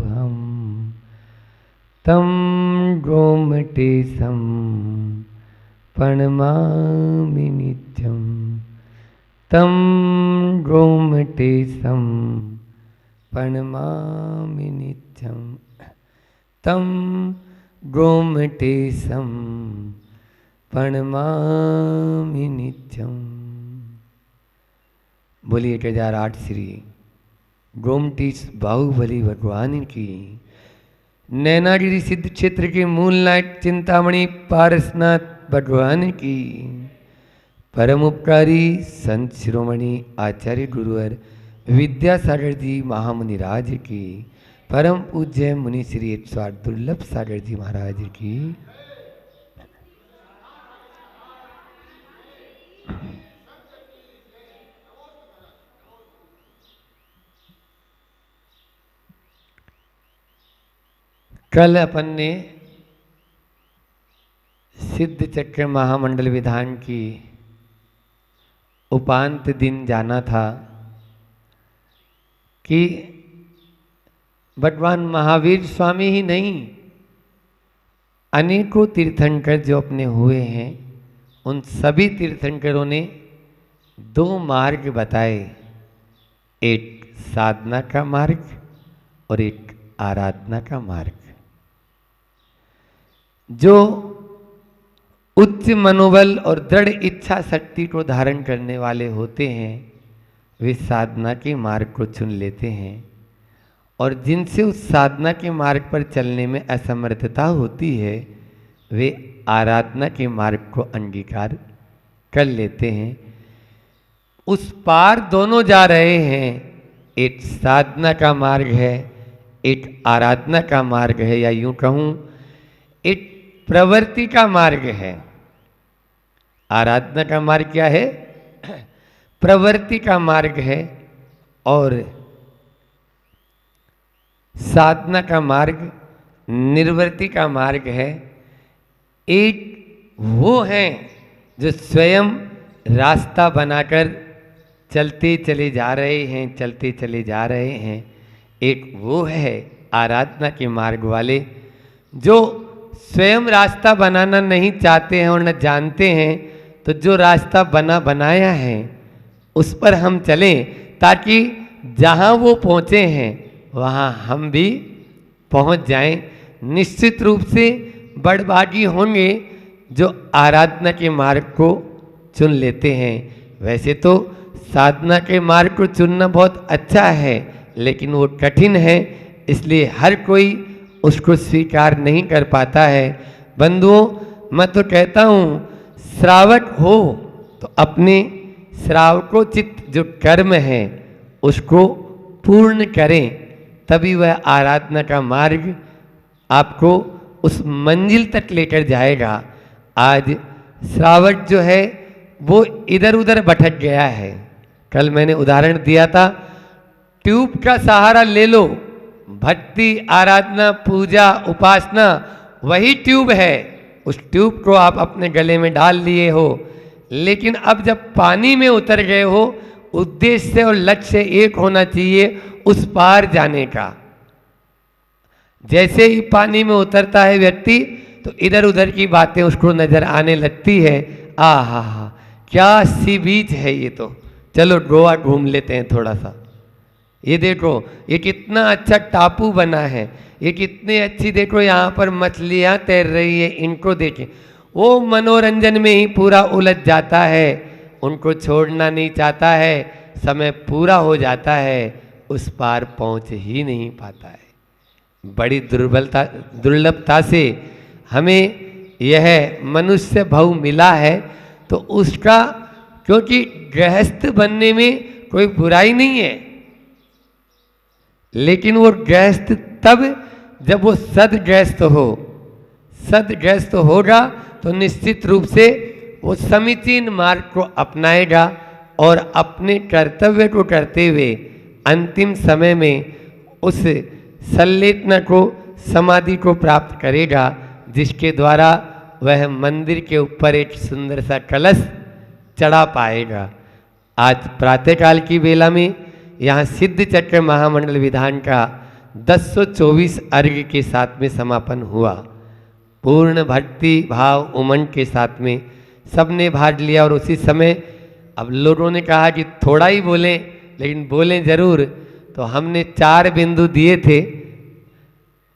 हम तं गोमटेशं प्रणमामि नित्यं तं गोमटेशं प्रणमामि नित्यं तं गोमटेशं प्रणमामि नित्यं। बोलिए 1008 श्री गोमटेश बाहुबली भगवान की। नैनागिरी सिद्ध क्षेत्र के मूल नायक चिंतामणि पारसनाथ भगवान की। परम उपकारी संत शिरोमणि आचार्य गुरुवर विद्यासागर जी महामुनि राज की। परम पूज्य मुनि श्री 108 दुर्लभ सागर जी महाराज की। कल अपन ने सिद्ध चक्र महामंडल विधान की उपांत दिन जाना था कि भगवान महावीर स्वामी ही नहीं, अनेकों तीर्थंकर जो अपने हुए हैं उन सभी तीर्थंकरों ने दो मार्ग बताए, एक साधना का मार्ग और एक आराधना का मार्ग। जो उच्च मनोबल और दृढ़ इच्छा शक्ति को धारण करने वाले होते हैं वे साधना के मार्ग को चुन लेते हैं, और जिनसे उस साधना के मार्ग पर चलने में असमर्थता होती है वे आराधना के मार्ग को अंगीकार कर लेते हैं। उस पार दोनों जा रहे हैं, एक साधना का मार्ग है, एक आराधना का मार्ग है, या यूं कहूं एक प्रवृत्ति का मार्ग है। आराधना का मार्ग क्या है? प्रवृत्ति का मार्ग है, और साधना का मार्ग निर्वृत्ति का मार्ग है। एक वो हैं जो स्वयं रास्ता बनाकर चलते चले जा रहे हैं, चलते चले जा रहे हैं। एक वो है आराधना के मार्ग वाले जो स्वयं रास्ता बनाना नहीं चाहते हैं और न जानते हैं, तो जो रास्ता बनाया है उस पर हम चलें ताकि जहाँ वो पहुँचे हैं वहाँ हम भी पहुँच जाएं। निश्चित रूप से बड़भागी होंगे जो आराधना के मार्ग को चुन लेते हैं। वैसे तो साधना के मार्ग को चुनना बहुत अच्छा है, लेकिन वो कठिन है, इसलिए हर कोई उसको स्वीकार नहीं कर पाता है। बंधुओं, मैं तो कहता हूँ श्रावक हो तो अपने श्रावकोचित जो कर्म है उसको पूर्ण करें, तभी वह आराधना का मार्ग आपको उस मंजिल तक लेकर जाएगा। आज श्रावक जो है वो इधर उधर भटक गया है। कल मैंने उदाहरण दिया था, ट्यूब का सहारा ले लो, भक्ति आराधना पूजा उपासना वही ट्यूब है, उस ट्यूब को आप अपने गले में डाल लिए हो, लेकिन अब जब पानी में उतर गए हो, उद्देश्य और लक्ष्य एक होना चाहिए उस पार जाने का। जैसे ही पानी में उतरता है व्यक्ति तो इधर उधर की बातें उसको नजर आने लगती है। आहा हा, क्या सी बीच है ये, तो चलो गोवा घूम लेते हैं थोड़ा सा। ये देखो ये कितना अच्छा टापू बना है, ये कितनी अच्छी, देखो यहाँ पर मछलियाँ तैर रही है, इनको देखें। वो मनोरंजन में ही पूरा उलझ जाता है, उनको छोड़ना नहीं चाहता है, समय पूरा हो जाता है, उस पार पहुँच ही नहीं पाता है। बड़ी दुर्लभता से हमें यह मनुष्य भाव मिला है, तो उसका, क्योंकि गृहस्थ बनने में कोई बुराई नहीं है, लेकिन वो गृहस्थ तब जब वो सदगृहस्थ हो। सदगृहस्थ होगा तो निश्चित रूप से वो समीचीन मार्ग को अपनाएगा और अपने कर्तव्य को करते हुए अंतिम समय में उस संलेटना को, समाधि को प्राप्त करेगा, जिसके द्वारा वह मंदिर के ऊपर एक सुंदर सा कलश चढ़ा पाएगा। आज प्रातःकाल की बेला में यहाँ सिद्ध चक्र महामंडल विधान का 1024 अर्घ्य के साथ में समापन हुआ। पूर्ण भक्ति भाव उमंग के साथ में सबने भाग लिया। और उसी समय अब लोगों ने कहा कि थोड़ा ही बोलें, लेकिन बोलें जरूर। तो हमने 4 बिंदु दिए थे,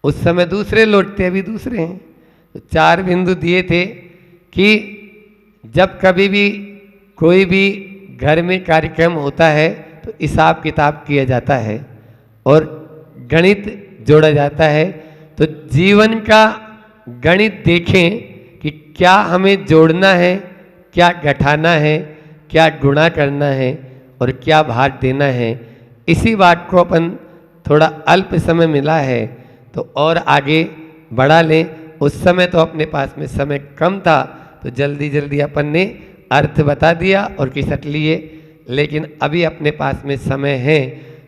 उस समय दूसरे लोग थे, अभी दूसरे हैं। तो 4 बिंदु दिए थे कि जब कभी भी कोई भी घर में कार्यक्रम होता है तो हिसाब किताब किया जाता है और गणित जोड़ा जाता है। तो जीवन का गणित देखें कि क्या हमें जोड़ना है, क्या घटाना है, क्या गुणा करना है और क्या भाग देना है। इसी बात को अपन थोड़ा अल्प समय मिला है तो और आगे बढ़ा लें। उस समय तो अपने पास में समय कम था तो जल्दी जल्दी अपन ने अर्थ बता दिया और खिसक लिए, लेकिन अभी अपने पास में समय है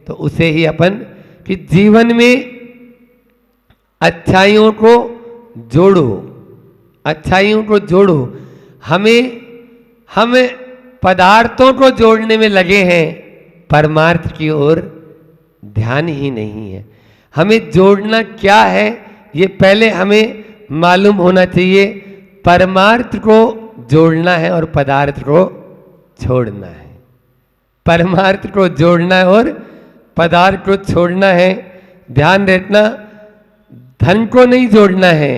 तो उसे ही अपन कि जीवन में अच्छाइयों को जोड़ो, अच्छाइयों को जोड़ो। हम पदार्थों को जोड़ने में लगे हैं, परमार्थ की ओर ध्यान ही नहीं है। हमें जोड़ना क्या है ये पहले हमें मालूम होना चाहिए। परमार्थ को जोड़ना है और पदार्थ को छोड़ना है। परमार्थ को जोड़ना है और पदार्थ को छोड़ना है। ध्यान रखना, धन को नहीं जोड़ना है,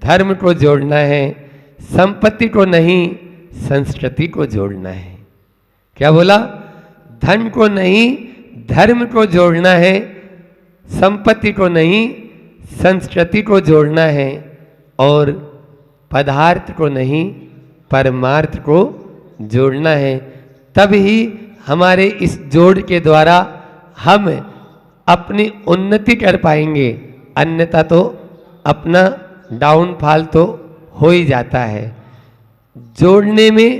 धर्म को जोड़ना है। संपत्ति को नहीं, संस्कृति को जोड़ना है। क्या बोला? धन को नहीं, धर्म को जोड़ना है। संपत्ति को नहीं, संस्कृति को जोड़ना है। और पदार्थ को नहीं, परमार्थ को जोड़ना है। तभी हमारे इस जोड़ के द्वारा हम अपनी उन्नति कर पाएंगे, अन्यथा तो अपना डाउनफॉल तो हो ही जाता है। जोड़ने में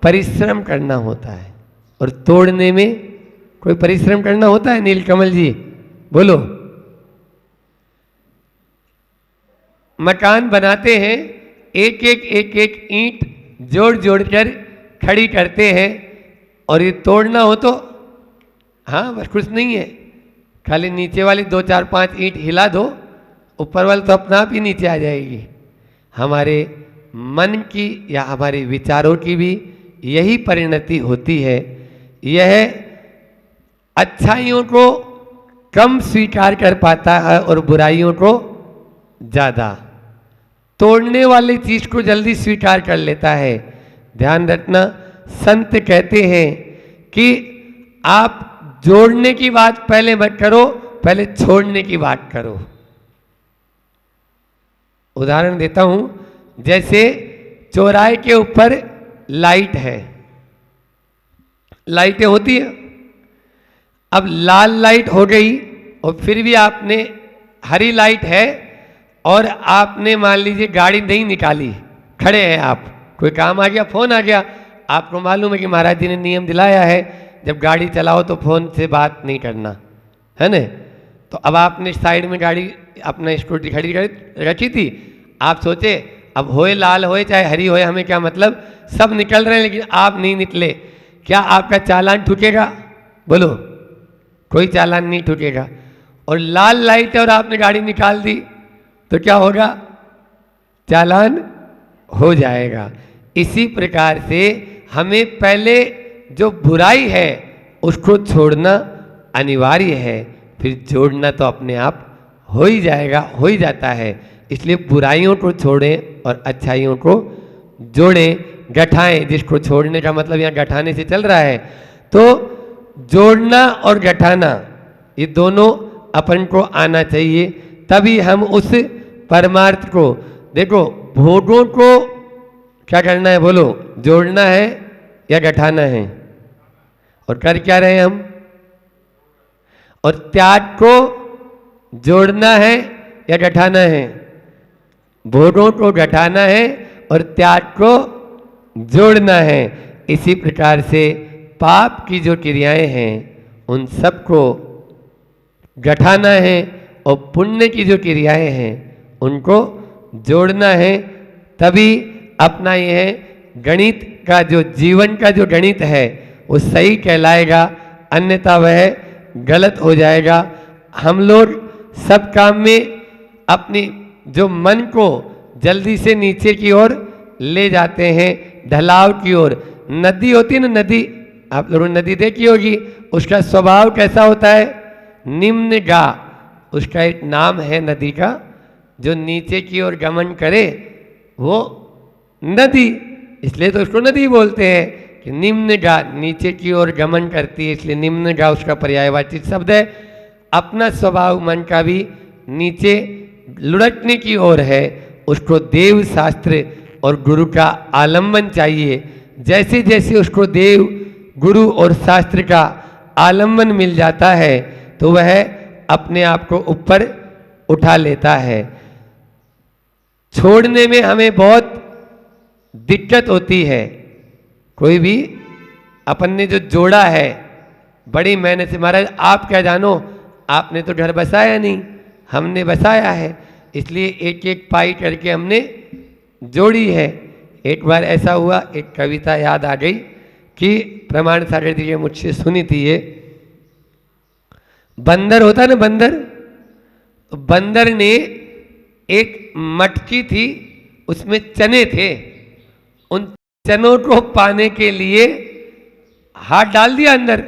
परिश्रम करना होता है और तोड़ने में कोई परिश्रम करना होता है? नीलकमल जी बोलो। मकान बनाते हैं, एक एक ईंट जोड़ जोड़ कर खड़ी करते हैं और ये तोड़ना हो तो हाँ बस कुछ नहीं है, खाली नीचे वाली 2 4 5 ईंट हिला दो, ऊपर वाली तो अपना आप ही नीचे आ जाएगी। हमारे मन की या हमारे विचारों की भी यही परिणति होती है। यह अच्छाइयों को कम स्वीकार कर पाता है और बुराइयों को ज़्यादा। तोड़ने वाली चीज को जल्दी स्वीकार कर लेता है। ध्यान रखना, संत कहते हैं कि आप जोड़ने की बात पहले मत करो, पहले छोड़ने की बात करो। उदाहरण देता हूं, जैसे चौराहे के ऊपर लाइट है, लाइटें होती है। अब लाल लाइट हो गई और फिर भी आपने हरी लाइट है और आपने मान लीजिए गाड़ी नहीं निकाली, खड़े हैं आप, कोई काम आ गया, फोन आ गया, आपको मालूम है कि महाराज जी ने नियम दिलाया है जब गाड़ी चलाओ तो फोन से बात नहीं करना है ना। तो अब आपने साइड में गाड़ी अपना स्कूटी खड़ी रखी थी, आप सोचे अब होए लाल होए चाहे हरी होए हमें क्या मतलब, सब निकल रहे हैं लेकिन आप नहीं निकले, क्या आपका चालान ठुकेगा? बोलो, कोई चालान नहीं ठुकेगा। और लाल लाइट है और आपने गाड़ी निकाल दी तो क्या होगा? चालान हो जाएगा। इसी प्रकार से हमें पहले जो बुराई है उसको छोड़ना अनिवार्य है, फिर जोड़ना तो अपने आप हो ही जाएगा, हो ही जाता है। इसलिए बुराइयों को छोड़ें और अच्छाइयों को जोड़ें, गठाएं। जिसको छोड़ने का मतलब यहाँ गठाने से चल रहा है, तो जोड़ना और गठाना ये दोनों अपन को आना चाहिए, तभी हम उस परमार्थ को, देखो भोगों को क्या करना है बोलो, जोड़ना है या गठाना है? और कर क्या रहे हम? और त्याग को जोड़ना है या गठाना है? भोगों को गठाना है और त्याग को जोड़ना है। इसी प्रकार से पाप की जो क्रियाएं हैं उन सबको गठाना है और पुण्य की जो क्रियाएं हैं उनको जोड़ना है। तभी अपना यह गणित का जो जीवन का जो गणित है वो सही कहलाएगा, अन्यथा वह गलत हो जाएगा। हम लोग सब काम में अपनी जो मन को जल्दी से नीचे की ओर ले जाते हैं, ढलाव की ओर। नदी होती है ना, नदी, आप लोगों ने नदी देखी होगी, उसका स्वभाव कैसा होता है? निम्नगा, उसका एक नाम है नदी का। जो नीचे की ओर गमन करे वो नदी, इसलिए तो उसको नदी बोलते हैं कि निम्नगा, नीचे की ओर गमन करती है, इसलिए निम्नगा उसका पर्यायवाची शब्द है। अपना स्वभाव मन का भी नीचे लुढ़कने की ओर है, उसको देव शास्त्र और गुरु का आलम्बन चाहिए। जैसे जैसे उसको देव, गुरु और शास्त्र का आलम्बन मिल जाता है तो वह अपने आप को ऊपर उठा लेता है। छोड़ने में हमें बहुत दिक्कत होती है। कोई भी अपन ने जो जोड़ा है बड़ी मेहनत से, महाराज आप क्या जानो, आपने तो घर बसाया नहीं, हमने बसाया है, इसलिए एक एक पाई करके हमने जोड़ी है। एक बार ऐसा हुआ, एक कविता याद आ गई कि प्रमाण सागर जी ने मुझसे सुनी थी। ये बंदर होता ना, बंदर, बंदर ने एक मटकी थी, उसमें चने थे, उन चनों को पाने के लिए हाथ डाल दिया अंदर।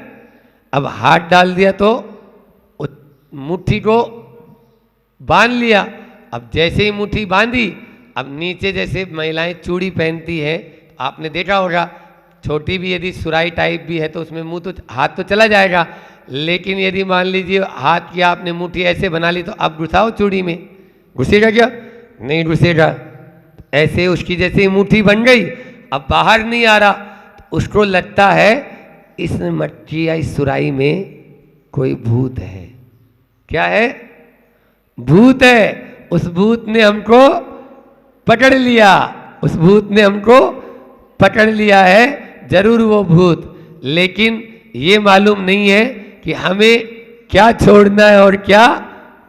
अब हाथ डाल दिया तो मुट्ठी को बांध लिया। अब जैसे ही मुट्ठी बांधी, अब नीचे जैसे महिलाएं चूड़ी पहनती हैं, आपने देखा होगा, छोटी भी यदि सुराई टाइप भी है तो उसमें मुंह तो, हाथ तो चला जाएगा, लेकिन यदि मान लीजिए हाथ की आपने मुट्ठी ऐसे बना ली तो अब घुसाओ चूड़ी में, घुसेगा क्या? नहीं घुसेगा। ऐसे उसकी जैसे मुट्ठी बन गई, अब बाहर नहीं आ रहा, तो उसको लगता है इस मटकी या इस सुराई में कोई भूत है। क्या है? भूत है। उस भूत ने हमको पकड़ लिया, उस भूत ने हमको पकड़ लिया है, जरूर वो भूत, लेकिन ये मालूम नहीं है कि हमें क्या छोड़ना है और क्या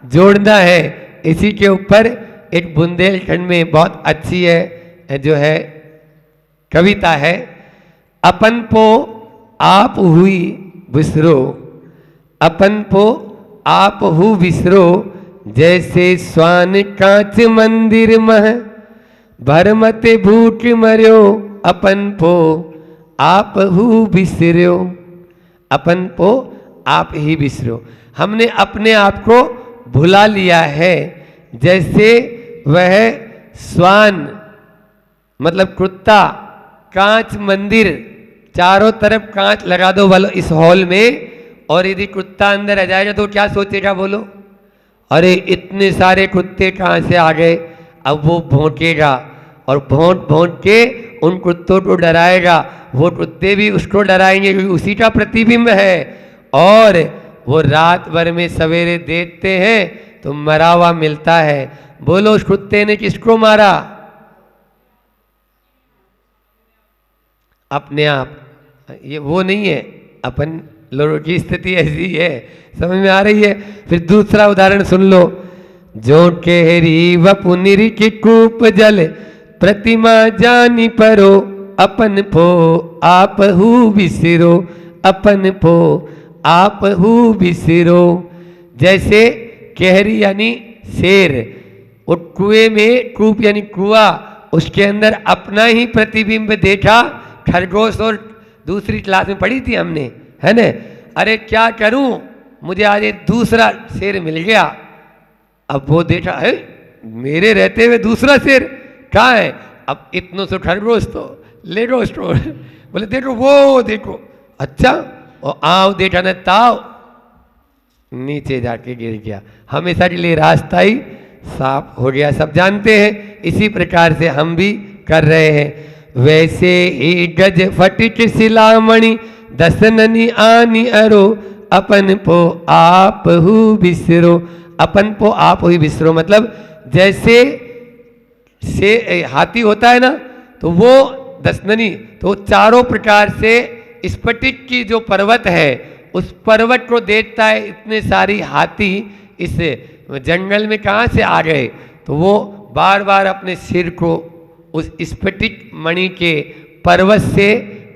जोड़ना है। इसी के ऊपर एक बुंदेलखंड में बहुत अच्छी है जो है कविता है, अपन पो आप हुई बिसरो, अपन पो आप हु बिसरो, जैसे स्वान कांच मंदिर मह, भरमते भूख मर्यो, अपन पो आप हु बिसरो, अपन पो आप ही बिसरो। हमने अपने आप को भुला लिया है, जैसे वह स्वान मतलब कुत्ता, कांच मंदिर, चारों तरफ कांच लगा दो बोलो इस हॉल में, और यदि कुत्ता अंदर आ जाएगा तो क्या सोचेगा बोलो? अरे इतने सारे कुत्ते कहाँ से आ गए। अब वो भौंकेगा और भौंक भौंक के उन कुत्तों को डराएगा, वो कुत्ते भी उसको डराएंगे क्योंकि उसी का प्रतिबिंब है। और वो रात भर में सवेरे देखते हैं तो मरा हुआ मिलता है। बोलो उस कुत्ते ने किसको मारा? अपने आप। ये वो नहीं है, अपन लोगों की स्थिति ऐसी है, समझ में आ रही है? फिर दूसरा उदाहरण सुन लो, जो केहरी वपु निरिकी कूप जल, प्रतिमा जानी परो, अपन पो आप हु बिसरो, अपन पो आप हु बिसरो। जैसे केहरी यानी शेर, वो कुएं में, कूप यानी कुआ, उसके अंदर अपना ही प्रतिबिंब देखा। खरगोश और दूसरी क्लास में पढ़ी थी हमने, है ना? अरे क्या करूं, मुझे आज एक दूसरा शेर मिल गया। अब वो देखा है मेरे रहते हुए दूसरा शेर कहाँ है? अब इतनों से खरगोश तो ले लो उसको, बोले देखो वो देखो, अच्छा, और आओ देखा न ताव, नीचे जाके गिर गया। हमेशा के लिए रास्ता ही साफ हो गया, सब जानते हैं। इसी प्रकार से हम भी कर रहे हैं। वैसे ही गज फटिक सिलामणि, दसननी आनी अरो, अपन पो आप हु बिसरो, अपन पो आप ही बिसरो। मतलब जैसे से हाथी होता है ना, तो वो दसननी, तो चारों प्रकार से स्फटिक की जो पर्वत है उस पर्वत को देखता है। इतने सारी हाथी इस जंगल में कहाँ से आ गए? तो वो बार बार अपने सिर को उस स्फटिक मणि के पर्वत से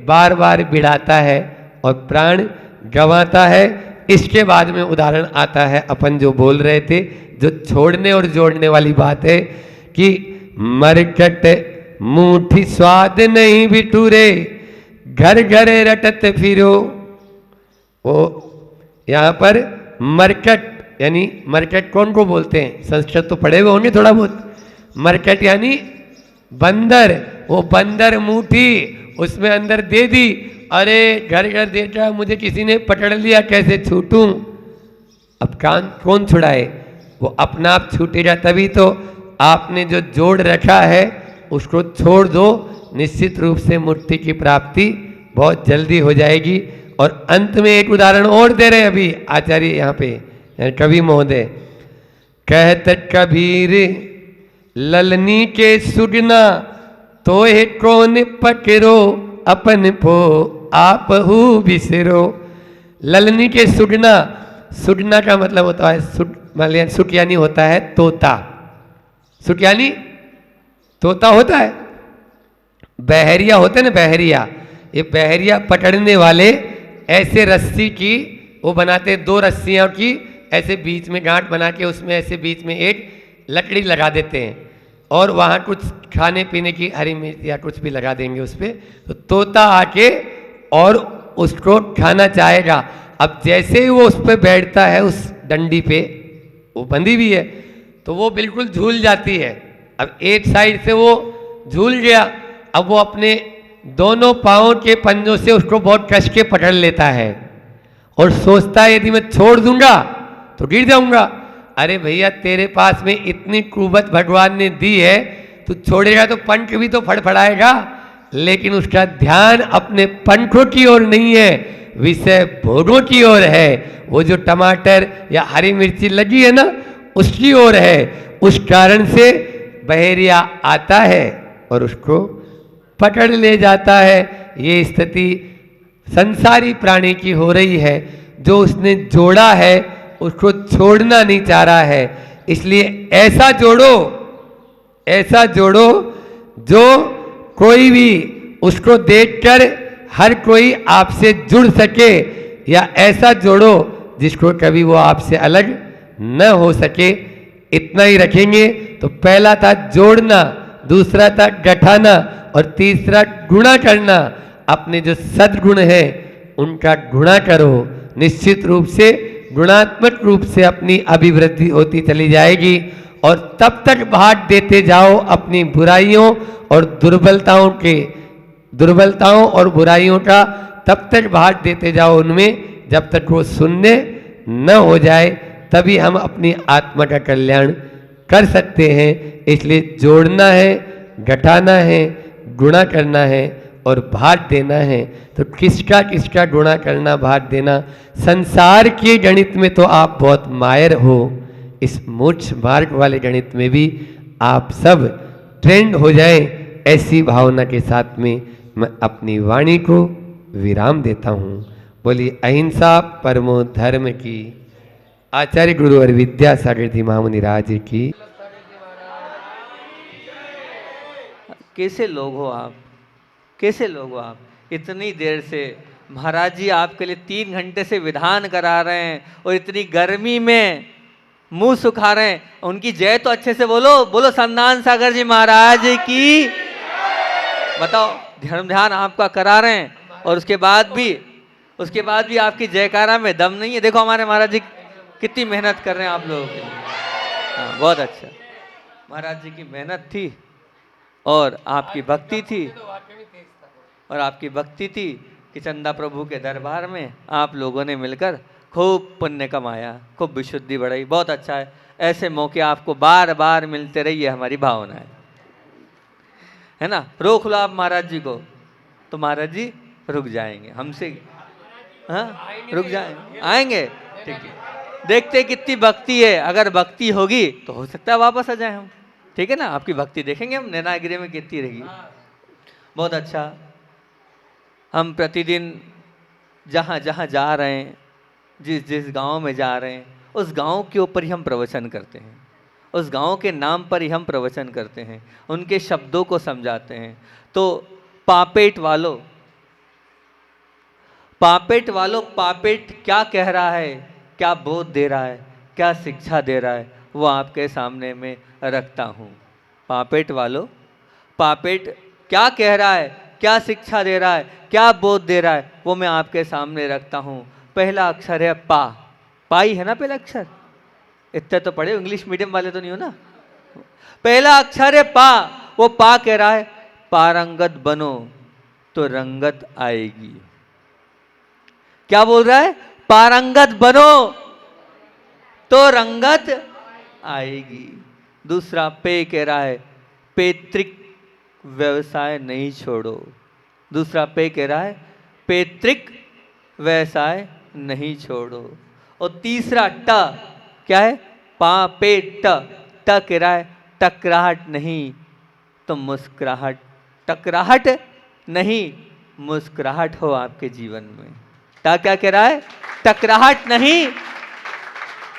बार बार भिड़ाता है और प्राण गंवाता है। इसके बाद में उदाहरण आता है अपन जो बोल रहे थे, जो छोड़ने और जोड़ने वाली बात है कि मरकट मुठी स्वाद नहीं बिटूरे, घर घर रटत फिरो। वो यहाँ पर मरकट यानी मरकट कौन को बोलते हैं? संस्कृत तो पढ़े हुए होंगे थोड़ा बहुत। मरकट यानी बंदर। वो बंदर मुठी उसमें अंदर दे दी, अरे घर घर देखा मुझे किसी ने पकड़ लिया, कैसे छूटूं? अब कान कौन छुड़ाए? वो अपना आप छूटेगा तभी तो। आपने जो जोड़ रखा है उसको छोड़ दो, निश्चित रूप से मुक्ति की प्राप्ति बहुत जल्दी हो जाएगी। और अंत में एक उदाहरण और दे रहे हैं अभी आचार्य यहाँ पे कवि महोदय, कहत कबीर ललनी के सुगना, तो हे कौन पकड़ो अपन पो आप हु बिसरो। ललनी के सुगना, सुगना का मतलब होता है सुट यानी होता है तोता। सुट यानी तोता होता है। बहरिया होते ना, बहरिया, ये बहरिया पकड़ने वाले ऐसे रस्सी की वो बनाते, दो रस्सियों की ऐसे बीच में गांठ बना के उसमें ऐसे बीच में एक लकड़ी लगा देते हैं और वहाँ कुछ खाने पीने की हरी मिर्च या कुछ भी लगा देंगे उस पर, तो तोता आके और उसको खाना चाहेगा। अब जैसे ही वो उस पर बैठता है, उस डंडी पे, वो बंधी भी है, तो वो बिल्कुल झूल जाती है। अब एक साइड से वो झूल गया, अब वो अपने दोनों पाँव के पंजों से उसको बहुत कस के पकड़ लेता है और सोचता है यदि मैं छोड़ दूंगा तो गिर जाऊंगा। अरे भैया तेरे पास में इतनी कुवत भगवान ने दी है, तू छोड़ेगा तो पंख भी तो फड़फड़ाएगा, लेकिन उसका ध्यान अपने पंखों की ओर नहीं है, विषय भोगों की ओर है। वो जो टमाटर या हरी मिर्ची लगी है ना, उसकी ओर है। उस कारण से बहेरिया आता है और उसको पकड़ ले जाता है। ये स्थिति संसारी प्राणी की हो रही है। जो उसने जोड़ा है उसको छोड़ना नहीं चाह रहा है, इसलिए ऐसा जोड़ो जो कोई भी उसको देखकर हर कोई आपसे जुड़ सके, या ऐसा जोड़ो जिसको कभी वो आपसे अलग न हो सके। इतना ही रखेंगे तो पहला था जोड़ना, दूसरा था गठाना और तीसरा गुणा करना। अपने जो सद्गुण है उनका गुणा करो, निश्चित रूप से गुणात्मक रूप से अपनी अभिवृद्धि होती चली जाएगी। और तब तक भाग देते जाओ अपनी बुराइयों और दुर्बलताओं और बुराइयों का, तब तक भाग देते जाओ उनमें जब तक वो शून्य न हो जाए, तभी हम अपनी आत्मा का कल्याण कर सकते हैं। इसलिए जोड़ना है, घटाना है, गुणा करना है और भाग देना है। तो किसका गुणा करना, भाग देना, संसार के गणित में तो आप बहुत माहिर हो, इस मोक्ष मार्ग वाले गणित में भी आप सब ट्रेंड हो जाएं। ऐसी भावना के साथ में मैं अपनी वाणी को विराम देता हूँ। बोलिए अहिंसा परमो धर्म की। आचार्य गुरु और विद्यासागर जी महामुनि राज की। कैसे लोग हो आप, कैसे लोग हो आप? इतनी देर से महाराज जी आपके लिए 3 घंटे से विधान करा रहे हैं और इतनी गर्मी में मुंह सुखा रहे हैं। उनकी जय तो अच्छे से बोलो, बोलो संदान सागर जी महाराज की। बताओ, धर्म ध्यान आपका करा रहे हैं और उसके बाद भी आपकी जयकारा में दम नहीं है। देखो हमारे महाराज जी कितनी मेहनत कर रहे हैं आप लोगों के लिए। हाँ, बहुत अच्छा। महाराज जी की मेहनत थी और आपकी भक्ति थी, कि चंदा प्रभु के दरबार में आप लोगों ने मिलकर खूब पुण्य कमाया, खूब विशुद्धि बढ़ाई। बहुत अच्छा है, ऐसे मौके आपको बार बार मिलते रहिए, हमारी भावना है ना। रोक लो आप महाराज जी को तो महाराज जी रुक जाएंगे हमसे। हाँ, रुक जाएंगे, आएंगे, ठीक है। देखते कितनी भक्ति है, अगर भक्ति होगी तो हो सकता है वापस आ जाए हम, ठीक है ना। आपकी भक्ति देखेंगे हम नैनागिरी में कितनी रहेगी। बहुत अच्छा। हम प्रतिदिन जहाँ जहाँ जा रहे हैं, जिस गांव में जा रहे हैं, उस गांव के ऊपर ही हम प्रवचन करते हैं, उस गांव के नाम पर ही हम प्रवचन करते हैं, उनके शब्दों को समझाते हैं। तो पापेट वालों, पापेट क्या कह रहा है, क्या बोध दे रहा है, क्या शिक्षा दे रहा है, वो आपके सामने में रखता हूँ। पापेट वालों, पापेट क्या कह रहा है, क्या शिक्षा दे रहा है, क्या बोध दे रहा है, वो मैं आपके सामने रखता हूँ। पहला अक्षर है पा, पाई है ना पहला अक्षर, इतने तो पढ़े, इंग्लिश मीडियम वाले तो नहीं हो ना। पहला अक्षर है पा, वो पा कह रहा है पारंगत बनो तो रंगत आएगी। क्या बोल रहा है? पारंगत बनो तो रंगत आएगी। दूसरा पे कह रहा है पैतृक व्यवसाय नहीं छोड़ो। दूसरा पे कह रहा है पैतृक व्यवसाय नहीं छोड़ो। और तीसरा ट क्या है? पा पे ट, ट कह रहा है टकराहट नहीं तो मुस्कुराहट, टकराहट नहीं मुस्कुराहट हो आपके जीवन में। टा क्या कह रहा है? टकराहट नहीं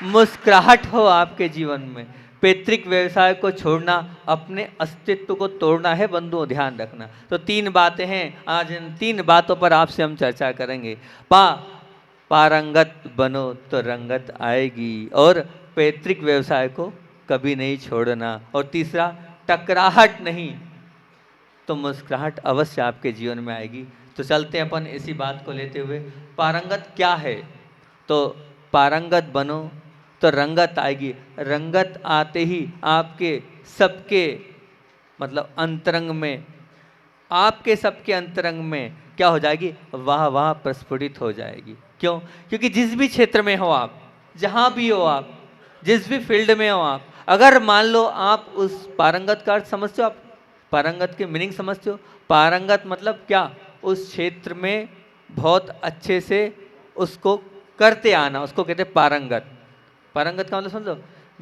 मुस्कुराहट हो आपके जीवन में। पैतृक व्यवसाय को छोड़ना, अपने अस्तित्व को तोड़ना है बंधुओं, ध्यान रखना। तो तीन बातें हैं, आज इन तीन बातों पर आपसे हम चर्चा करेंगे। पारंगत बनो तो रंगत आएगी, और पैतृक व्यवसाय को कभी नहीं छोड़ना, और तीसरा टकराहट नहीं तो मुस्कुराहट अवश्य आपके जीवन में आएगी। तो चलते हैं अपन इसी बात को लेते हुए। पारंगत क्या है? तो पारंगत बनो तो रंगत आएगी। रंगत आते ही आपके सबके मतलब अंतरंग में, आपके सबके अंतरंग में क्या हो जाएगी? वाह वाह प्रस्फुटित हो जाएगी। क्यों? क्योंकि जिस भी क्षेत्र में हो आप, जहाँ भी हो आप, जिस भी फील्ड में हो आप, अगर मान लो आप उस पारंगत का अर्थ समझते हो, आप पारंगत के मीनिंग समझते हो? पारंगत मतलब क्या? उस क्षेत्र में बहुत अच्छे से उसको करते आना, उसको कहते हैं पारंगत। पारंगत का मतलब समझो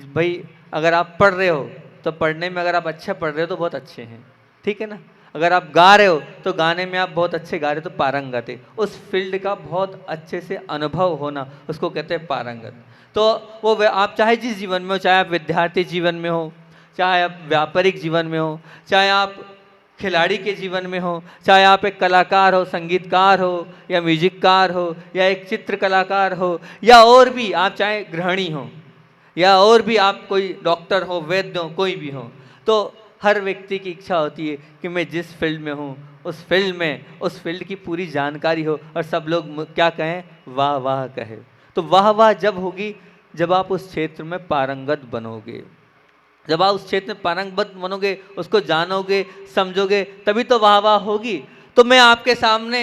भाई, अगर आप पढ़ रहे हो तो पढ़ने में अगर आप अच्छे पढ़ रहे हो तो बहुत अच्छे हैं, ठीक है ना। अगर आप गा रहे हो तो गाने में आप बहुत अच्छे गा रहे हो तो पारंगत है। उस फील्ड का बहुत अच्छे से अनुभव होना, उसको कहते हैं पारंगत। तो वो आप चाहे जिस जीवन में हो, चाहे आप विद्यार्थी जीवन में हो, चाहे आप व्यापारिक जीवन में हो, चाहे आप खिलाड़ी के जीवन में हो, चाहे आप एक कलाकार हो, संगीतकार हो, या म्यूजिककार हो, या एक चित्र कलाकार हो, या और भी आप चाहे गृहिणी हो, या और भी आप कोई डॉक्टर हो, वैद्य हो, कोई भी हो, तो हर व्यक्ति की इच्छा होती है कि मैं जिस फील्ड में हूँ उस फील्ड में, उस फील्ड की पूरी जानकारी हो और सब लोग क्या कहें? वाह वाह कहे। तो वाह वाह जब होगी जब आप उस क्षेत्र में पारंगत बनोगे। जब आप उस क्षेत्र में पारंगत बनोगे, उसको जानोगे, समझोगे, तभी तो वाह वाह होगी। तो मैं आपके सामने,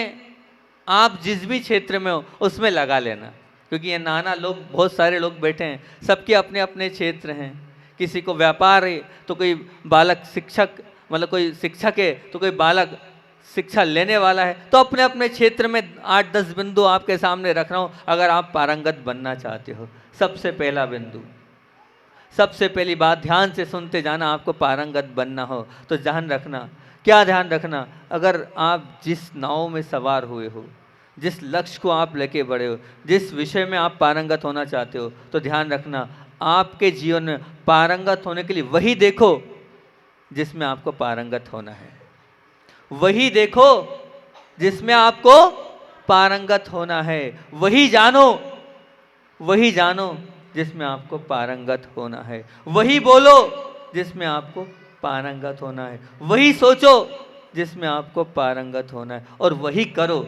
आप जिस भी क्षेत्र में हो उसमें लगा लेना, क्योंकि ये नाना लोग, बहुत सारे लोग बैठे हैं, सबके अपने अपने क्षेत्र हैं। किसी को व्यापार है तो कोई बालक शिक्षक, मतलब कोई शिक्षक है तो कोई बालक शिक्षा लेने वाला है। तो अपने अपने क्षेत्र में 8-10 बिंदु आपके सामने रख रहा हूँ। अगर आप पारंगत बनना चाहते हो, सबसे पहला बिंदु, सबसे पहली बात, ध्यान से सुनते जाना। आपको पारंगत बनना हो तो ध्यान रखना। क्या ध्यान रखना? अगर आप जिस नाव में सवार हुए हो, जिस लक्ष्य को आप लेके बढ़े हो, जिस विषय में आप पारंगत होना चाहते हो, तो ध्यान रखना आपके जीवन में पारंगत होने के लिए वही देखो जिसमें आपको पारंगत होना है। वही देखो जिसमें आपको पारंगत होना है। वही जानो, वही जानो जिसमें आपको पारंगत होना है। वही बोलो जिसमें आपको पारंगत होना है। वही सोचो जिसमें आपको पारंगत होना है, और वही करो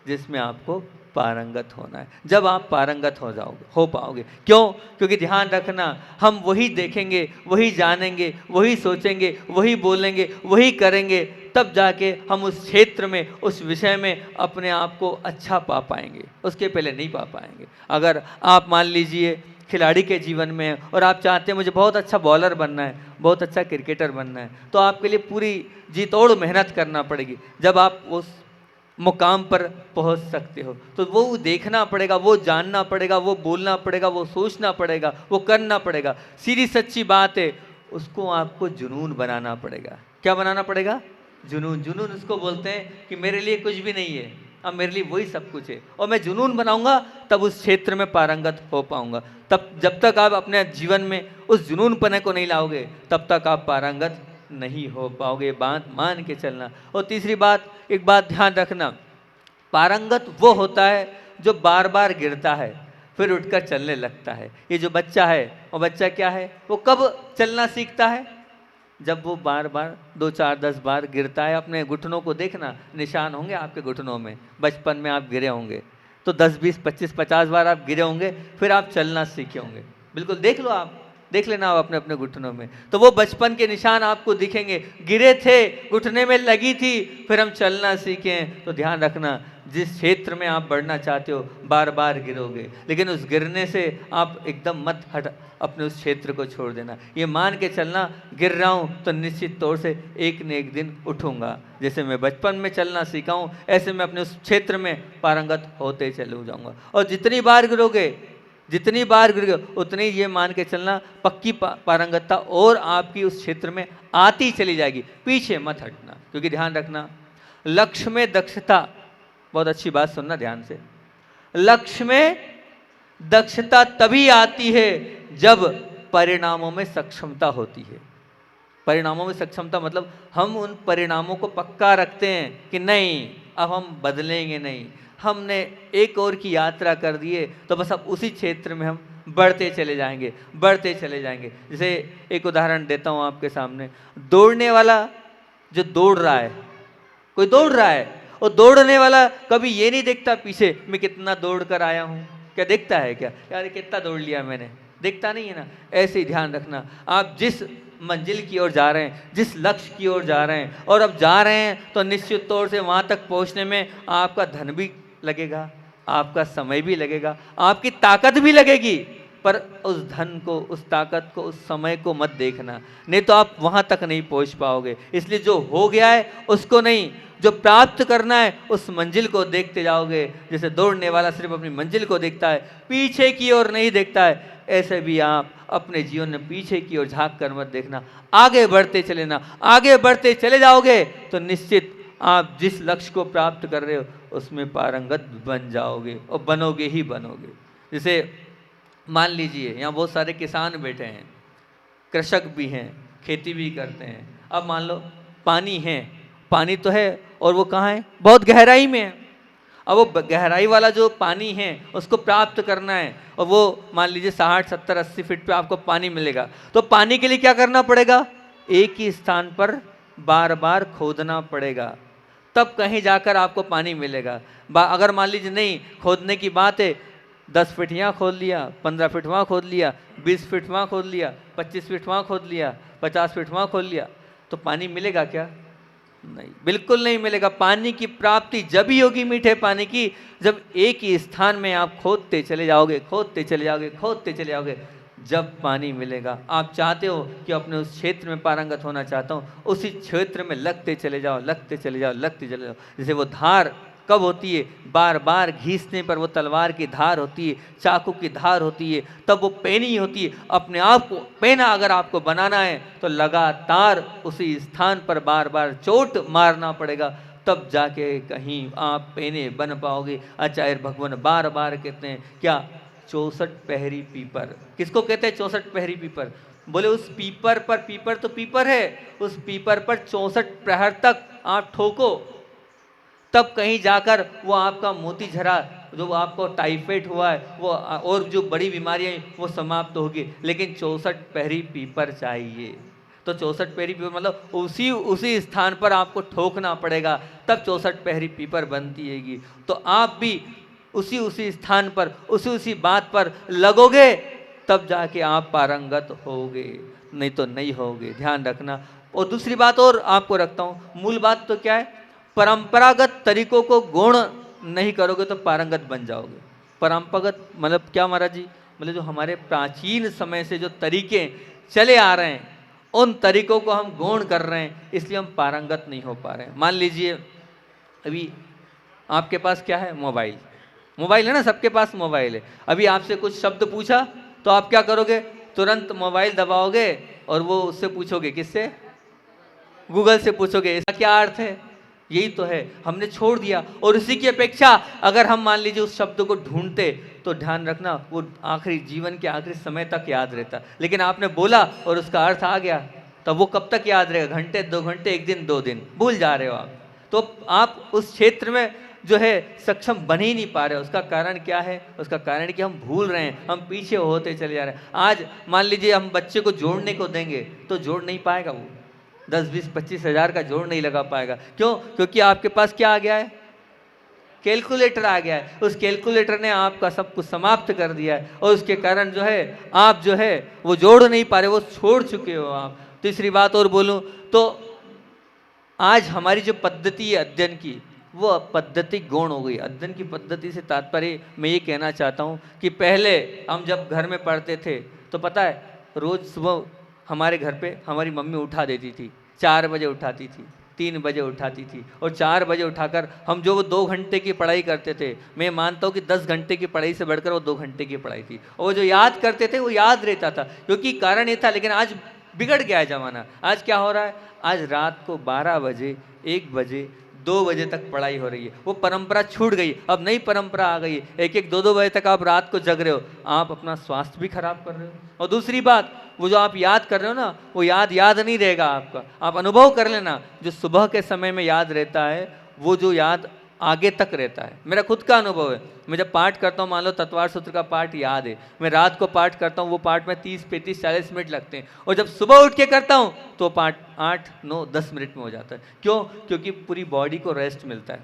जिसमें आपको पारंगत होना है। जब आप पारंगत हो जाओगे, हो पाओगे। क्यों? क्योंकि ध्यान रखना, हम वही देखेंगे, वही जानेंगे, वही सोचेंगे, वही बोलेंगे, वही करेंगे, तब जाके हम उस क्षेत्र में, उस विषय में अपने आप को अच्छा पा पाएंगे। उसके पहले नहीं पा पाएंगे। अगर आप मान लीजिए खिलाड़ी के जीवन में है और आप चाहते हैं मुझे बहुत अच्छा बॉलर बनना है, बहुत अच्छा क्रिकेटर बनना है, तो आपके लिए पूरी जी तोड़ मेहनत करना पड़ेगी। जब आप उस मुकाम पर पहुंच सकते हो तो वो देखना पड़ेगा, वो जानना पड़ेगा, वो बोलना पड़ेगा, वो सोचना पड़ेगा, वो करना पड़ेगा। सीधी सच्ची बात है, उसको आपको जुनून बनाना पड़ेगा। क्या बनाना पड़ेगा? जुनून। जुनून उसको बोलते हैं कि मेरे लिए कुछ भी नहीं है, अब मेरे लिए वही सब कुछ है, और मैं जुनून बनाऊंगा तब उस क्षेत्र में पारंगत हो पाऊंगा। तब जब तक आप अपने जीवन में उस जुनून पने को नहीं लाओगे, तब तक आप पारंगत नहीं हो पाओगे। बात मान के चलना। और तीसरी बात, एक बात ध्यान रखना, पारंगत वो होता है जो बार बार गिरता है फिर उठकर चलने लगता है। ये जो बच्चा है, वो बच्चा क्या है, वो कब चलना सीखता है? जब वो बार बार 2 4 10 बार गिरता है। अपने घुटनों को देखना, निशान होंगे आपके घुटनों में, बचपन में आप गिरे होंगे तो 10 20 25 50 बार आप गिरे होंगे, फिर आप चलना सीखे होंगे। बिल्कुल देख लो, आप देख लेना आप अपने अपने घुटनों में, तो वो बचपन के निशान आपको दिखेंगे। गिरे थे, घुटने में लगी थी, फिर हम चलना सीखे। तो ध्यान रखना, जिस क्षेत्र में आप बढ़ना चाहते हो बार बार गिरोगे, लेकिन उस गिरने से आप एकदम मत हट, अपने उस क्षेत्र को छोड़ देना। ये मान के चलना, गिर रहा हूँ तो निश्चित तौर से एक न एक दिन उठूंगा। जैसे मैं बचपन में चलना सीखा हूँ, ऐसे मैं अपने उस क्षेत्र में पारंगत होते चले जाऊंगा। और जितनी बार गिरोगे, जितनी बार गिरोगे, उतनी ये मान के चलना पक्की पारंगतता और आपकी उस क्षेत्र में आती चली जाएगी। पीछे मत हटना, क्योंकि ध्यान रखना, लक्ष्य में दक्षता, बहुत अच्छी बात सुनना ध्यान से, लक्ष्य में दक्षता तभी आती है जब परिणामों में सक्षमता होती है। परिणामों में सक्षमता मतलब हम उन परिणामों को पक्का रखते हैं कि नहीं, अब हम बदलेंगे नहीं, हमने एक और की यात्रा कर दिए तो बस अब उसी क्षेत्र में हम बढ़ते चले जाएंगे, बढ़ते चले जाएंगे। जैसे एक उदाहरण देता हूँ आपके सामने, दौड़ने वाला जो दौड़ रहा है, कोई दौड़ रहा है, और दौड़ने वाला कभी ये नहीं देखता पीछे मैं कितना दौड़ कर आया हूँ, क्या देखता है क्या, यार कितना दौड़ लिया मैंने, देखता नहीं है ना। ऐसे ही ध्यान रखना, आप जिस मंजिल की ओर जा रहे हैं, जिस लक्ष्य की ओर जा रहे हैं, और अब जा रहे हैं तो निश्चित तौर से वहाँ तक पहुँचने में आपका धन भी लगेगा, आपका समय भी लगेगा, आपकी ताकत भी लगेगी, पर उस धन को, उस ताकत को, उस समय को मत देखना, नहीं तो आप वहाँ तक नहीं पहुँच पाओगे। इसलिए जो हो गया है उसको नहीं, जो प्राप्त करना है उस मंजिल को देखते जाओगे। जैसे दौड़ने वाला सिर्फ अपनी मंजिल को देखता है, पीछे की ओर नहीं देखता है, ऐसे भी आप अपने जीवन में पीछे की ओर झांक कर मत देखना, आगे बढ़ते चले ना, आगे बढ़ते चले जाओगे तो निश्चित आप जिस लक्ष्य को प्राप्त कर रहे हो उसमें पारंगत बन जाओगे, और बनोगे ही बनोगे। जैसे मान लीजिए यहाँ बहुत सारे किसान बैठे हैं, कृषक भी हैं, खेती भी करते हैं। अब मान लो पानी है, पानी तो है और वो कहाँ है, बहुत गहराई में है। अब वो गहराई वाला जो पानी है उसको प्राप्त करना है, और वो मान लीजिए 60 70 80 फीट पे आपको पानी मिलेगा, तो पानी के लिए क्या करना पड़ेगा, एक ही स्थान पर बार बार खोदना पड़ेगा, तब कहीं जाकर आपको पानी मिलेगा। अगर मान लीजिए नहीं, खोदने की बात है, 10 फीट यहाँ खोद लिया, 15 फीट वहाँ खोद लिया, 20 फीट वहाँ खोद लिया, 25 फीट वहाँ खोद लिया, 50 फीट वहाँ खोद लिया, तो पानी मिलेगा क्या, नहीं, बिल्कुल नहीं मिलेगा। पानी की प्राप्ति जब ही होगी मीठे पानी की, जब एक ही स्थान में आप खोदते चले जाओगे, खोदते चले जाओगे, खोदते चले जाओगे, जब पानी मिलेगा। आप चाहते हो कि अपने उस क्षेत्र में पारंगत होना चाहता हूँ, उसी क्षेत्र में लगते चले जाओ, लगते चले जाओ, लगते चले जाओ। जैसे वो धार कब होती है, बार बार घीसने पर वो तलवार की धार होती है, चाकू की धार होती है, तब वो पेनी होती है। अपने आप को पेना अगर आपको बनाना है तो लगातार उसी स्थान पर बार बार चोट मारना पड़ेगा, तब जाके कहीं आप पेने बन पाओगे। आचार्य भगवान बार बार कहते हैं क्या, 64 पहरी पीपर। किसको कहते हैं 64 पहरी पीपर? बोले उस पीपर पर, पीपर तो पीपर है, उस पीपर पर 64 प्रहर तक आप ठोको, तब कहीं जाकर वो आपका मोती झरा, जो आपको टाइफाइड हुआ है वो और जो बड़ी बीमारियां वो समाप्त होगी। लेकिन 64 पहरी पीपर चाहिए। तो 64 पहरी पीपर मतलब उसी स्थान पर आपको ठोकना पड़ेगा, तब 64 पहरी पीपर बनती हैगी। तो आप भी उसी स्थान पर उसी बात पर लगोगे, तब जाके आप पारंगत होगे, नहीं तो नहीं होगे। ध्यान रखना। और दूसरी बात और आपको रखता हूँ, मूल बात तो क्या है, परंपरागत तरीकों को गौण नहीं करोगे तो पारंगत बन जाओगे। परंपरागत मतलब क्या महाराज जी? मतलब जो हमारे प्राचीन समय से जो तरीके चले आ रहे हैं, उन तरीकों को हम गौण कर रहे हैं, इसलिए हम पारंगत नहीं हो पा रहे हैं। मान लीजिए अभी आपके पास क्या है, मोबाइल। मोबाइल है ना, सबके पास मोबाइल है। अभी आपसे कुछ शब्द पूछा तो आप क्या करोगे, तुरंत मोबाइल दबाओगे और वो उससे पूछोगे, किससे? गूगल से पूछोगे, इसका क्या अर्थ है? यही तो है, हमने छोड़ दिया। और उसी की अपेक्षा अगर हम मान लीजिए उस शब्द को ढूंढते, तो ध्यान रखना वो आखिरी जीवन के आखिरी समय तक याद रहता। लेकिन आपने बोला और उसका अर्थ आ गया, तब वो कब तक याद रहेगा? घंटे, 2 घंटे, 1 दिन, 2 दिन, भूल जा रहे हो आप। तो आप उस क्षेत्र में जो है सक्षम बन ही नहीं पा रहे। उसका कारण क्या है? उसका कारण कि हम भूल रहे हैं, हम पीछे होते चले जा रहे हैं। आज मान लीजिए हम बच्चे को जोड़ने को देंगे तो जोड़ नहीं पाएगा, वो 10, 20, 25 हज़ार का जोड़ नहीं लगा पाएगा। क्यों? क्योंकि आपके पास क्या आ गया है? कैलकुलेटर आ गया है। उस कैलकुलेटर ने आपका सब कुछ समाप्त कर दिया है और उसके कारण जो है आप जो है वो जोड़ नहीं पा रहे, वो छोड़ चुके हो आप। तीसरी बात और बोलूं तो आज हमारी जो पद्धति है अध्ययन की, वो पद्धति गौण हो गई। अध्ययन की पद्धति से तात्पर्य मैं ये कहना चाहता हूँ कि पहले हम जब घर में पढ़ते थे तो पता है रोज़ सुबह हमारे घर पे हमारी मम्मी उठा देती थी, 4 बजे उठाती थी, 3 बजे उठाती थी और 4 बजे उठाकर हम जो वो 2 घंटे की पढ़ाई करते थे, मैं मानता हूँ कि 10 घंटे की पढ़ाई से बढ़कर वो 2 घंटे की पढ़ाई थी। और वो जो याद करते थे वो याद रहता था, क्योंकि कारण ये था। लेकिन आज बिगड़ गया है ज़माना। आज क्या हो रहा है? आज रात को 12 बजे, 1 बजे, 2 बजे तक पढ़ाई हो रही है। वो परंपरा छूट गई, अब नई परंपरा आ गई है। 1-1, 2-2 बजे तक आप रात को जग रहे हो, आप अपना स्वास्थ्य भी खराब कर रहे हो। और दूसरी बात, वो जो आप याद कर रहे हो ना, वो याद नहीं रहेगा आपका। आप अनुभव कर लेना, जो सुबह के समय में याद रहता है वो जो याद आगे तक रहता है। मेरा खुद का अनुभव है। मैं जब पाठ करता हूँ, मान लो तत्वार सूत्र का पाठ याद है, मैं रात को पाठ करता हूँ, वो पाठ में 30, 35, 40 मिनट लगते हैं। और जब सुबह उठ के करता हूँ तो पाठ 8, 9, 10 मिनट में हो जाता है। क्यों? क्योंकि पूरी बॉडी को रेस्ट मिलता है।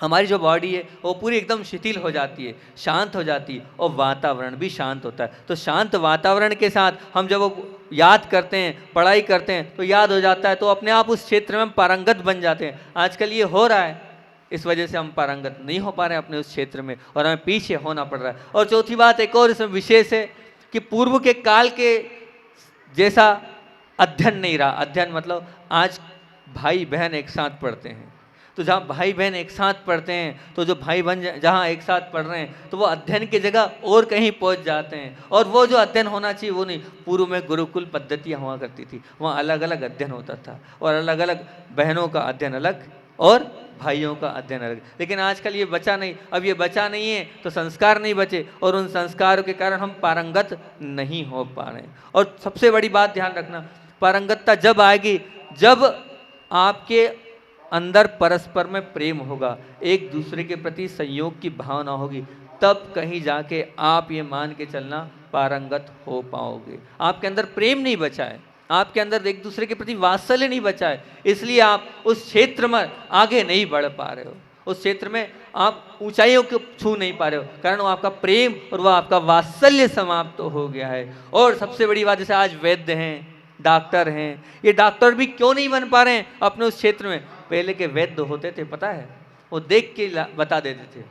हमारी जो बॉडी है वो पूरी एकदम शिथिल हो जाती है, शांत हो जाती है और वातावरण भी शांत होता है। तो शांत वातावरण के साथ हम जब वो याद करते हैं, पढ़ाई करते हैं तो याद हो जाता है, तो अपने आप उस क्षेत्र में हम पारंगत बन जाते हैं। आजकल ये हो रहा है, इस वजह से हम पारंगत नहीं हो पा रहे हैं अपने उस क्षेत्र में और हमें पीछे होना पड़ रहा है। और चौथी बात एक और इसमें विशेष है कि पूर्व के काल के जैसा अध्ययन नहीं रहा। अध्ययन मतलब आज भाई बहन एक साथ पढ़ते हैं, तो जहाँ भाई बहन एक साथ पढ़ते हैं तो जो भाई बहन जहाँ एक साथ पढ़ रहे हैं तो वो अध्ययन की जगह और कहीं पहुँच जाते हैं। और वो जो अध्ययन होना चाहिए वो नहीं। पूर्व में गुरुकुल पद्धतियाँ हुआ करती थी, वहाँ अलग अलग अध्ययन होता था और अलग अलग बहनों का अध्ययन अलग और भाइयों का अध्ययन अलग। लेकिन आजकल ये बचा नहीं। अब ये बचा नहीं है तो संस्कार नहीं बचे और उन संस्कारों के कारण हम पारंगत नहीं हो पा रहे हैं। और सबसे बड़ी बात ध्यान रखना, पारंगतता जब आएगी जब आपके अंदर परस्पर में प्रेम होगा, एक दूसरे के प्रति संयोग की भावना होगी, तब कहीं जाके आप ये मान के चलना पारंगत हो पाओगे। आपके अंदर प्रेम नहीं बचा है, आपके अंदर एक दूसरे के प्रति वात्सल्य नहीं बचा है, इसलिए आप उस क्षेत्र में आगे नहीं बढ़ पा रहे हो। उस क्षेत्र में आप ऊंचाइयों को छू नहीं पा रहे हो, कारण वो आपका प्रेम और वह आपका वात्सल्य समाप्त हो गया है। और सबसे बड़ी बात, जैसे आज वैद्य हैं, डॉक्टर हैं, ये डॉक्टर भी क्यों नहीं बन पा रहे हैं अपने उस क्षेत्र में? पहले के वैद्य होते थे, पता है, वो देख के बता देते थे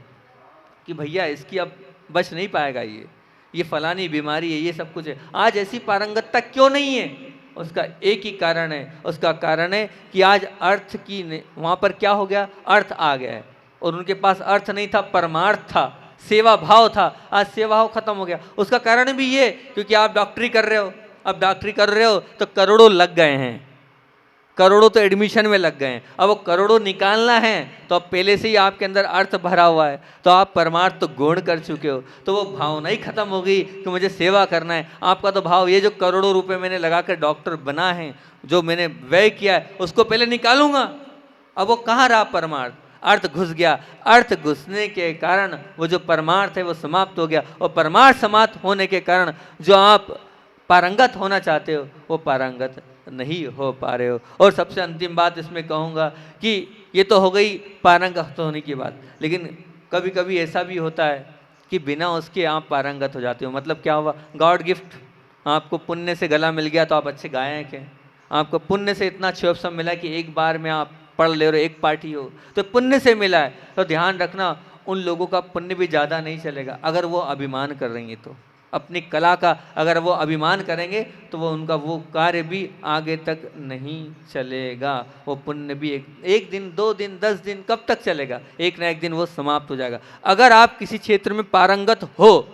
कि भैया इसकी अब बच नहीं पाएगा, ये फलानी बीमारी है, ये सब कुछ है। आज ऐसी पारंगतता क्यों नहीं है? उसका एक ही कारण है, उसका कारण है कि आज अर्थ की वहाँ पर क्या हो गया? अर्थ आ गया है और उनके पास अर्थ नहीं था, परमार्थ था, सेवा भाव था। आज सेवा भाव खत्म हो गया। उसका कारण भी ये, क्योंकि आप डॉक्टरी कर रहे हो। अब डॉक्टरी कर रहे हो तो करोड़ों लग गए हैं, करोड़ों तो एडमिशन में लग गए हैं। अब वो करोड़ों निकालना है तो अब पहले से ही आपके अंदर अर्थ भरा हुआ है, तो आप परमार्थ तो गौण कर चुके हो, तो वो भावना ही खत्म हो गई कि मुझे सेवा करना है। आपका तो भाव ये जो करोड़ों रुपए मैंने लगाकर डॉक्टर बना है, जो मैंने व्यय किया है, उसको पहले निकालूंगा। अब वो कहाँ रहा परमार्थ? अर्थ घुस गया। अर्थ घुसने के कारण वो जो परमार्थ है वो समाप्त हो गया, और परमार्थ समाप्त होने के कारण जो आप पारंगत होना चाहते हो वो पारंगत नहीं हो पा रहे हो। और सबसे अंतिम बात इसमें कहूँगा कि ये तो हो गई पारंगत होने की बात, लेकिन कभी कभी ऐसा भी होता है कि बिना उसके आप पारंगत हो जाते हो। मतलब क्या हुआ? गॉड गिफ्ट, आपको पुण्य से गला मिल गया तो आप अच्छे गायक हैं। आपको पुण्य से इतना अच्छा ऑप्शन मिला कि एक बार में आप पढ़ ले रहे हो, एक पार्टी हो, तो पुण्य से मिला है। तो ध्यान रखना, उन लोगों का पुण्य भी ज़्यादा नहीं चलेगा अगर वो अभिमान कर रही हैं। तो अपनी कला का अगर वो अभिमान करेंगे तो वो उनका वो कार्य भी आगे तक नहीं चलेगा। वो पुण्य भी एक दिन, 2 दिन, 10 दिन, कब तक चलेगा? एक ना एक दिन वो समाप्त हो जाएगा। अगर आप किसी क्षेत्र में पारंगत हो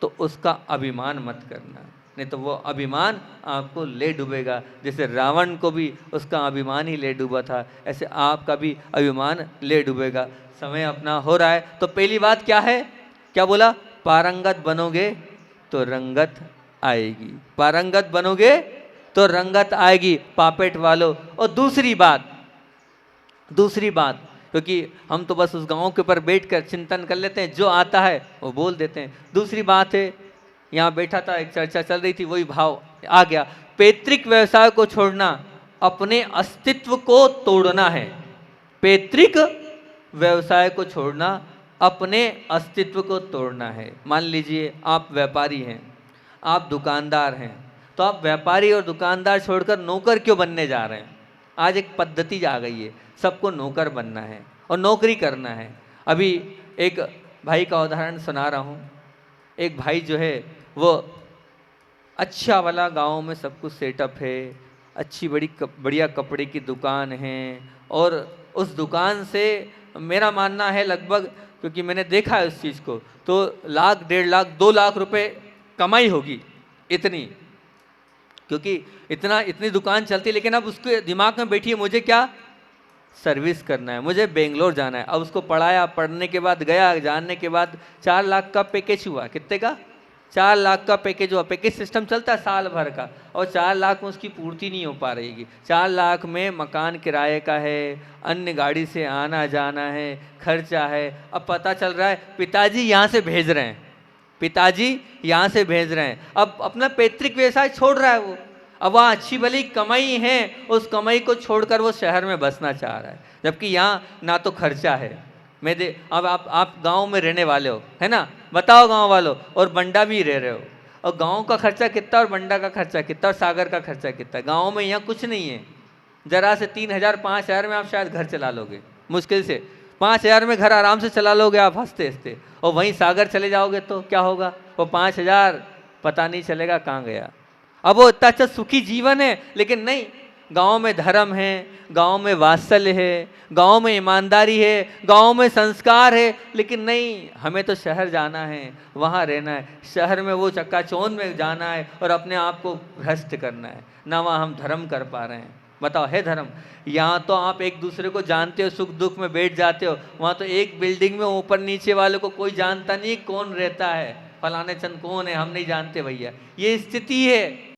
तो उसका अभिमान मत करना, नहीं तो वो अभिमान आपको ले डूबेगा। जैसे रावण को भी उसका अभिमान ही ले डूबा था, ऐसे आपका भी अभिमान ले डूबेगा। समय अपना हो रहा है, तो पहली बात क्या है? क्या बोला? पारंगत बनोगे तो रंगत आएगी। पारंगत बनोगे तो रंगत आएगी, पापेट वालों। और दूसरी बात, क्योंकि हम तो बस उस गांव के ऊपर बैठ कर चिंतन कर लेते हैं, जो आता है वो बोल देते हैं। दूसरी बात है, यहाँ बैठा था, एक चर्चा चल रही थी, वही भाव आ गया। पैतृक व्यवसाय को छोड़ना अपने अस्तित्व को तोड़ना है। पैतृक व्यवसाय को छोड़ना अपने अस्तित्व को तोड़ना है। मान लीजिए आप व्यापारी हैं, आप दुकानदार हैं, तो आप व्यापारी और दुकानदार छोड़कर नौकर क्यों बनने जा रहे हैं? आज एक पद्धति आ गई है, सबको नौकर बनना है और नौकरी करना है। अभी एक भाई का उदाहरण सुना रहा हूँ। एक भाई जो है वो अच्छा वाला गांव में सब कुछ सेटअप है, अच्छी बढ़िया कपड़े की दुकान है, और उस दुकान से मेरा मानना है लगभग, क्योंकि मैंने देखा है उस चीज़ को, तो लाख, 1.5 लाख, 2 लाख रुपए कमाई होगी इतनी, क्योंकि इतनी दुकान चलती है। लेकिन अब उसके दिमाग में बैठी है, मुझे क्या सर्विस करना है, मुझे बेंगलोर जाना है। अब उसको पढ़ाया, पढ़ने के बाद गया, जानने के बाद 4 लाख का पैकेज हुआ। कितने का? 4 लाख का पैकेज हुआ। पैकेज सिस्टम चलता है साल भर का, और 4 लाख में उसकी पूर्ति नहीं हो पा रही। 4 लाख में मकान किराए का है, अन्य गाड़ी से आना जाना है, खर्चा है। अब पता चल रहा है पिताजी यहाँ से भेज रहे हैं, पिताजी यहाँ से भेज रहे हैं। अब अपना पैतृक व्यवसाय छोड़ रहा है वो। अब वहाँ अच्छी भली कमाई है, उस कमाई को छोड़कर वो शहर में बसना चाह रहा है, जबकि यहाँ ना तो खर्चा है। अब आप गांव में रहने वाले हो, है ना? बताओ गांव वालों, और बंडा भी रह रहे हो, और गांव का खर्चा कितना और बंडा का खर्चा कितना और सागर का खर्चा कितना? गांव में यहाँ कुछ नहीं है। जरा से 3,000 5,000 में आप शायद घर चला लोगे, मुश्किल से 5,000 में घर आराम से चला लोगे आप हंसते हंसते। और वहीं सागर चले जाओगे तो क्या होगा? वो 5,000 पता नहीं चलेगा कहाँ गया। अब वो इतना अच्छा सुखी जीवन है, लेकिन नहीं, गांव में धर्म है, गांव में वात्सल्य है, गांव में ईमानदारी है, गांव में संस्कार है। लेकिन नहीं, हमें तो शहर जाना है, वहाँ रहना है, शहर में वो चक्काचौंध में जाना है और अपने आप को भ्रष्ट करना है। ना वहाँ हम धर्म कर पा रहे हैं। बताओ, है धर्म? यहाँ तो आप एक दूसरे को जानते हो, सुख दुख में बैठ जाते हो। वहाँ तो एक बिल्डिंग में ऊपर नीचे वाले को कोई जानता नहीं कौन रहता है, फलाने चंद कौन है, हम नहीं जानते भैया। ये स्थिति है।